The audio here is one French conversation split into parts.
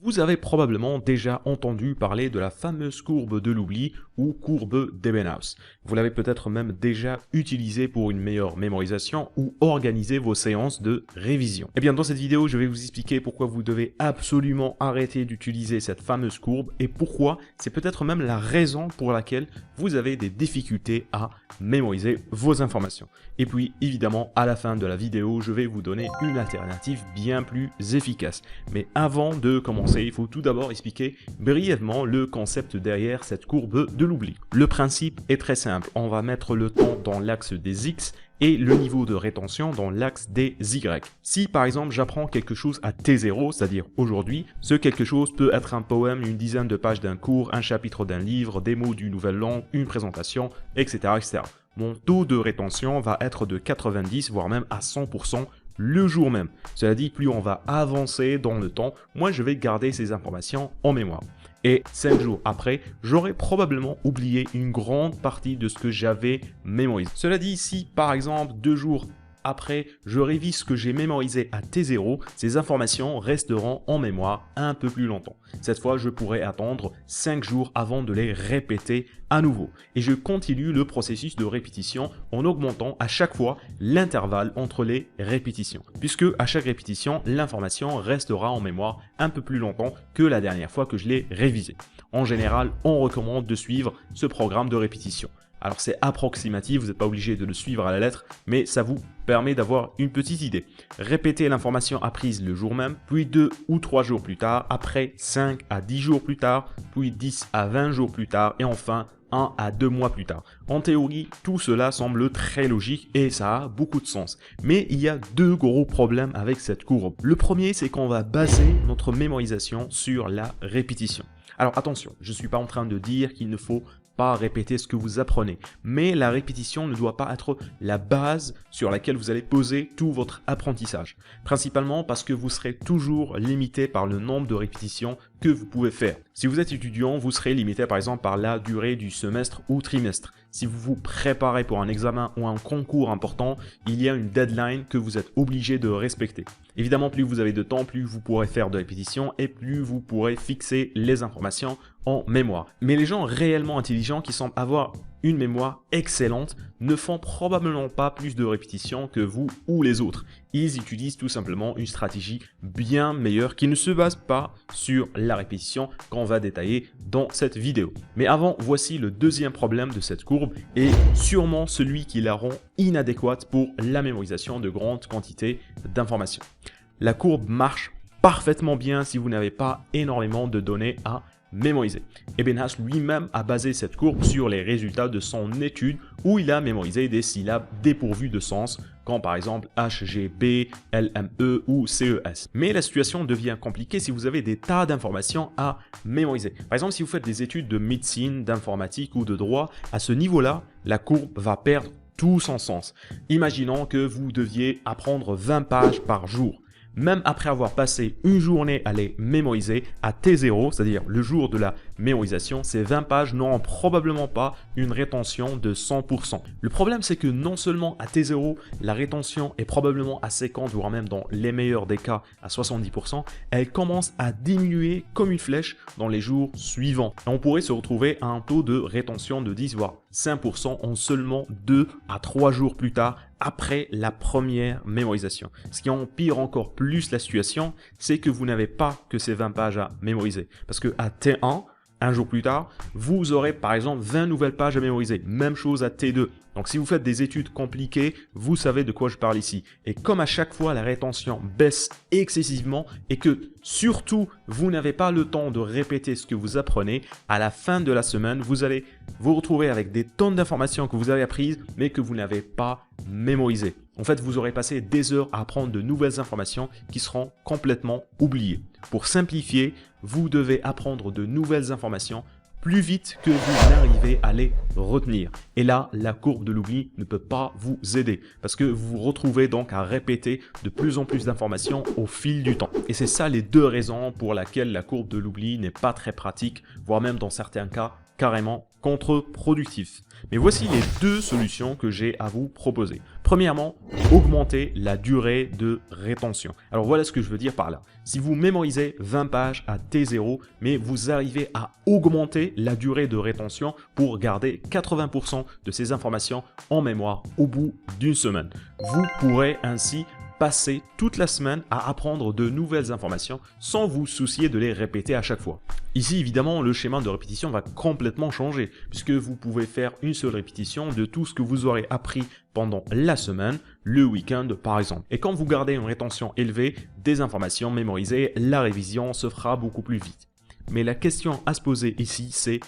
Vous avez probablement déjà entendu parler de la fameuse courbe de l'oubli ou courbe d'Ebbinghaus. Vous l'avez peut-être même déjà utilisée pour une meilleure mémorisation ou organiser vos séances de révision. Eh bien, dans cette vidéo, je vais vous expliquer pourquoi vous devez absolument arrêter d'utiliser cette fameuse courbe et pourquoi c'est peut-être même la raison pour laquelle vous avez des difficultés à mémoriser vos informations. Et puis, évidemment, à la fin de la vidéo, je vais vous donner une alternative bien plus efficace. Mais avant de commencer, il faut tout d'abord expliquer brièvement le concept derrière cette courbe de l'oubli. Le principe est très simple. On va mettre le temps dans l'axe des X et le niveau de rétention dans l'axe des Y. Si par exemple j'apprends quelque chose à T0, c'est-à-dire aujourd'hui, ce quelque chose peut être un poème, une dizaine de pages d'un cours, un chapitre d'un livre, des mots d'une nouvelle langue, une présentation, etc., etc. Mon taux de rétention va être de 90, voire même à 100% le jour même. Cela dit, plus on va avancer dans le temps, moins je vais garder ces informations en mémoire. Et 5 jours après, j'aurai probablement oublié une grande partie de ce que j'avais mémorisé. Cela dit, si par exemple 2 jours après, je révise ce que j'ai mémorisé à T0, ces informations resteront en mémoire un peu plus longtemps. Cette fois, je pourrai attendre 5 jours avant de les répéter à nouveau. Et je continue le processus de répétition en augmentant à chaque fois l'intervalle entre les répétitions. Puisque à chaque répétition, l'information restera en mémoire un peu plus longtemps que la dernière fois que je l'ai révisé. En général, on recommande de suivre ce programme de répétition. Alors c'est approximatif, vous n'êtes pas obligé de le suivre à la lettre, mais ça vous permet d'avoir une petite idée. Répétez l'information apprise le jour même, puis 2 ou 3 jours plus tard, après 5 à 10 jours plus tard, puis 10 à 20 jours plus tard, et enfin 1 à 2 mois plus tard. En théorie, tout cela semble très logique et ça a beaucoup de sens. Mais il y a 2 gros problèmes avec cette courbe. Le premier, c'est qu'on va baser notre mémorisation sur la répétition. Alors attention, je ne suis pas en train de dire qu'il ne faut pas répéter ce que vous apprenez, mais la répétition ne doit pas être la base sur laquelle vous allez poser tout votre apprentissage. Principalement parce que vous serez toujours limité par le nombre de répétitions que vous pouvez faire. Si vous êtes étudiant, vous serez limité par exemple par la durée du semestre ou trimestre. Si vous vous préparez pour un examen ou un concours important, il y a une deadline que vous êtes obligé de respecter. Évidemment, plus vous avez de temps, plus vous pourrez faire de répétitions et plus vous pourrez fixer les informations en mémoire. Mais les gens réellement intelligents qui semblent avoir une mémoire excellente ne font probablement pas plus de répétitions que vous ou les autres. Ils utilisent tout simplement une stratégie bien meilleure qui ne se base pas sur la répétition qu'on va détailler dans cette vidéo. Mais avant, voici le deuxième problème de cette courbe et sûrement celui qui la rend inadéquate pour la mémorisation de grandes quantités d'informations. La courbe marche parfaitement bien si vous n'avez pas énormément de données à mémoriser. Ebbinghaus lui-même a basé cette courbe sur les résultats de son étude où il a mémorisé des syllabes dépourvues de sens, comme par exemple HGB, LME ou CES. Mais la situation devient compliquée si vous avez des tas d'informations à mémoriser. Par exemple, si vous faites des études de médecine, d'informatique ou de droit, à ce niveau-là, la courbe va perdre tout son sens. Imaginons que vous deviez apprendre 20 pages par jour. Même après avoir passé une journée à les mémoriser, à T0, c'est-à-dire le jour de la mémorisation, ces 20 pages n'auront probablement pas une rétention de 100%. Le problème, c'est que non seulement à T0, la rétention est probablement à 50, voire même dans les meilleurs des cas à 70%, elle commence à diminuer comme une flèche dans les jours suivants. Et on pourrait se retrouver à un taux de rétention de 10 voire 5% en seulement 2 à 3 jours plus tard après la première mémorisation. Ce qui empire encore plus la situation, c'est que vous n'avez pas que ces 20 pages à mémoriser. Parce que à T1, un jour plus tard, vous aurez par exemple 20 nouvelles pages à mémoriser. Même chose à T2. Donc si vous faites des études compliquées, vous savez de quoi je parle ici. Et comme à chaque fois la rétention baisse excessivement et que surtout vous n'avez pas le temps de répéter ce que vous apprenez, à la fin de la semaine, vous allez vous retrouver avec des tonnes d'informations que vous avez apprises mais que vous n'avez pas mémorisées. En fait, vous aurez passé des heures à apprendre de nouvelles informations qui seront complètement oubliées. Pour simplifier, vous devez apprendre de nouvelles informations plus vite que vous n'arrivez à les retenir. Et là, la courbe de l'oubli ne peut pas vous aider parce que vous vous retrouvez donc à répéter de plus en plus d'informations au fil du temps. Et c'est ça les 2 raisons pour lesquelles la courbe de l'oubli n'est pas très pratique, voire même dans certains cas carrément contre-productif. Mais voici les 2 solutions que j'ai à vous proposer. Premièrement, augmenter la durée de rétention. Alors voilà ce que je veux dire par là. Si vous mémorisez 20 pages à T0, mais vous arrivez à augmenter la durée de rétention pour garder 80% de ces informations en mémoire au bout d'une semaine, vous pourrez ainsi passer toute la semaine à apprendre de nouvelles informations sans vous soucier de les répéter à chaque fois. Ici, évidemment, le schéma de répétition va complètement changer puisque vous pouvez faire une seule répétition de tout ce que vous aurez appris pendant la semaine, le week-end par exemple. Et quand vous gardez une rétention élevée des informations mémorisées, la révision se fera beaucoup plus vite. Mais la question à se poser ici, c'est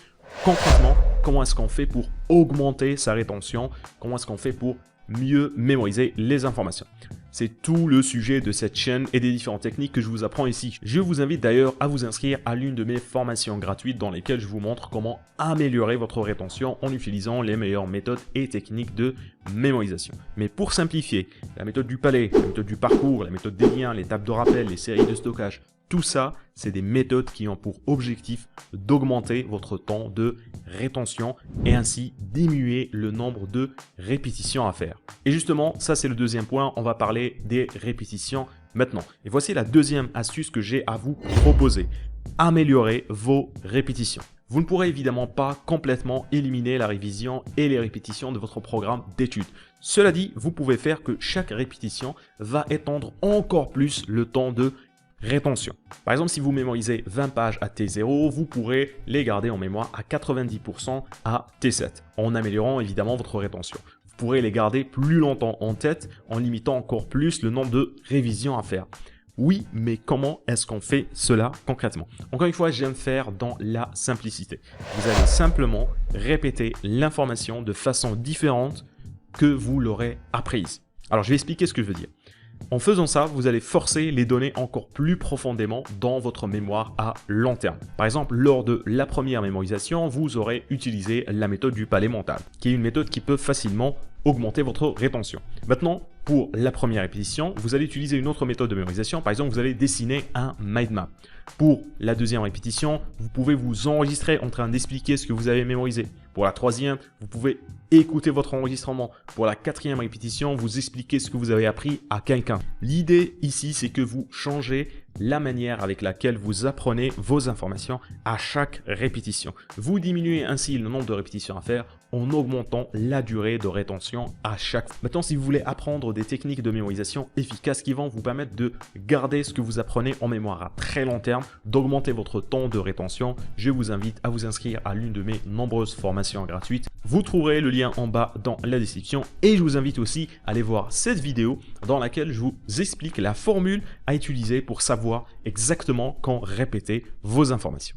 concrètement, comment est-ce qu'on fait pour augmenter sa rétention? Comment est-ce qu'on fait pour mieux mémoriser les informations? C'est tout le sujet de cette chaîne et des différentes techniques que je vous apprends ici. Je vous invite d'ailleurs à vous inscrire à l'une de mes formations gratuites dans lesquelles je vous montre comment améliorer votre rétention en utilisant les meilleures méthodes et techniques de mémorisation. Mais pour simplifier, la méthode du palais, la méthode du parcours, la méthode des liens, les tables de rappel, les séries de stockage, tout ça, c'est des méthodes qui ont pour objectif d'augmenter votre temps de rétention et ainsi diminuer le nombre de répétitions à faire. Et justement, ça c'est le deuxième point, on va parler des répétitions maintenant. Et voici la deuxième astuce que j'ai à vous proposer. Améliorer vos répétitions. Vous ne pourrez évidemment pas complètement éliminer la révision et les répétitions de votre programme d'études. Cela dit, vous pouvez faire que chaque répétition va étendre encore plus le temps de rétention. Par exemple, si vous mémorisez 20 pages à T0, vous pourrez les garder en mémoire à 90% à T7, en améliorant évidemment votre rétention. Vous pourrez les garder plus longtemps en tête, en limitant encore plus le nombre de révisions à faire. Oui, mais comment est-ce qu'on fait cela concrètement? Encore une fois, j'aime faire dans la simplicité. Vous allez simplement répéter l'information de façon différente que vous l'aurez apprise. Alors, je vais expliquer ce que je veux dire. En faisant ça, vous allez forcer les données encore plus profondément dans votre mémoire à long terme. Par exemple, lors de la première mémorisation, vous aurez utilisé la méthode du palais mental, qui est une méthode qui peut facilement augmenter votre rétention. Maintenant, pour la première répétition, vous allez utiliser une autre méthode de mémorisation. Par exemple, vous allez dessiner un mind map. Pour la deuxième répétition, vous pouvez vous enregistrer en train d'expliquer ce que vous avez mémorisé. Pour la troisième, vous pouvez écouter votre enregistrement. Pour la quatrième répétition, vous expliquez ce que vous avez appris à quelqu'un. L'idée ici, c'est que vous changez la manière avec laquelle vous apprenez vos informations à chaque répétition. Vous diminuez ainsi le nombre de répétitions à faire en augmentant la durée de rétention à chaque fois. Maintenant, si vous voulez apprendre des techniques de mémorisation efficaces qui vont vous permettre de garder ce que vous apprenez en mémoire à très long terme, d'augmenter votre temps de rétention, je vous invite à vous inscrire à l'une de mes nombreuses formations gratuites. Vous trouverez le lien en bas dans la description et je vous invite aussi à aller voir cette vidéo dans laquelle je vous explique la formule à utiliser pour savoir exactement quand répéter vos informations.